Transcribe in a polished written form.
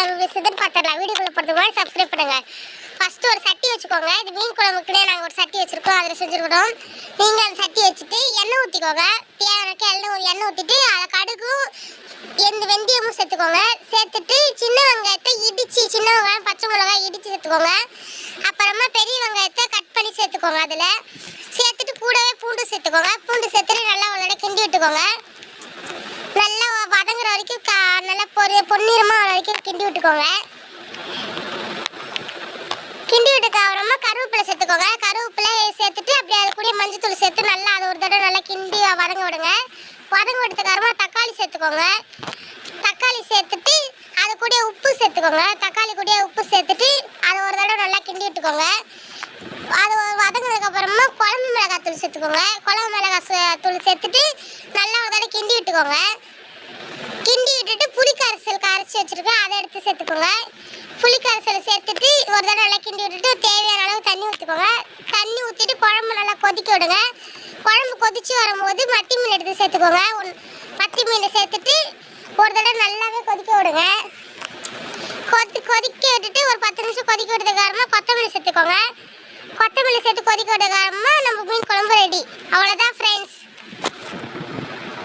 குழம்பு பேசுதுன்னு பார்த்துடலாம். வீடியோக்குள்ள போகிறதுக்கு முன்னாடி சப்ஸ்கிரைப் பண்ணுங்க. ஃபர்ஸ்ட் ஒரு சட்டி வச்சுக்கோங்க. இது மீன் குழம்புக்குனே நாங்கள் ஒரு சட்டி வச்சுருக்கோம், அதில் செஞ்சுருக்கோம். நீங்கள் அந்த சட்டி வச்சுட்டு எண்ணெய் ஊற்றிக்கோங்க. தேவையான எண்ணெய் ஊற்றிட்டு அதை கடுகும் எந்த வெந்தயமும் சேர்த்துக்கோங்க. சேர்த்துட்டு சின்ன வெங்காயத்தை இடித்து, சின்ன வெங்காயம் பச்சை மிளகாய் இடித்து சேர்த்துக்கோங்க. அப்புறமா பெரிய வெங்காயத்தை கட் பண்ணி சேர்த்துக்கோங்க. அதில் சேர்த்துட்டு கூடவே பூண்டு சேர்த்துக்கோங்க. பூண்டு சேர்த்துட்டு நல்லா உள்ள கிண்டி விட்டுக்கோங்க. நல்லா வதங்குற வரைக்கும் நல்லா பொன்னிறமாக வரைக்கும் கிண்டி விட்டுக்கோங்க. கிண்டி விட்டுக்கு அப்புறமா கருவேப்பிலை சேர்த்துக்கோங்க. கருவேப்பிலை சேர்த்துட்டு அப்படியே அது கூட மஞ்சத்தூள் சேர்த்து நல்லா அதை ஒரு தடவை நல்லா கிண்டி வதங்க விடுங்க. வதங்க விட்டதுக்கு அப்புறமா தக்காளி சேர்த்துக்கோங்க. தக்காளி சேர்த்துட்டு அது கூட உப்பு சேர்த்துக்கோங்க. தக்காளி கூட உப்பு சேர்த்துட்டு அதை ஒரு தடவை நல்லா கிண்டி விட்டுக்கோங்க. அது வதங்கினதுக்கு அப்புறமா குழம்பு மிளகாய் தூள் சேர்த்துக்கோங்க. குழம்பு மிளகாய் தூள் சேர்த்துட்டு நல்லா ஒரு தடவை கிண்டி விட்டுக்கோங்க. கிண்டி விட்டுட்டு புளிக்கரைசல் கரைச்சி வச்சுருக்கோம், அதை எடுத்து சேர்த்துக்கோங்க. புளிக்கரைசலை சேர்த்துட்டு ஒரு தடவை நல்லா கிண்டி விட்டுட்டு தேவையான அளவு தண்ணி ஊற்றிக்கோங்க. தண்ணி ஊற்றிட்டு குழம்பு நல்லா கொதிக்க விடுங்க. குழம்பு கொதித்து வரும்போது மத்தி மீன் எடுத்து சேர்த்துக்கோங்க. மத்தி மீனை சேர்த்துட்டு ஒரு தடவை நல்லாவே கொதிக்க விடுங்க. கொதிக்க விட்டுட்டு ஒரு 10 நிமிஷம் கொதிக்க விட்டதுக்கு அப்புறமா கொத்தமல்லி சேர்த்துக்கோங்க. கொத்தமல்லி சேர்த்து கொதிக்க விட்டதுக்கு அப்புறமா நம்ம மீன் குழம்பு ரெடி. அவ்வளோதான் ஃப்ரெண்ட்ஸ்.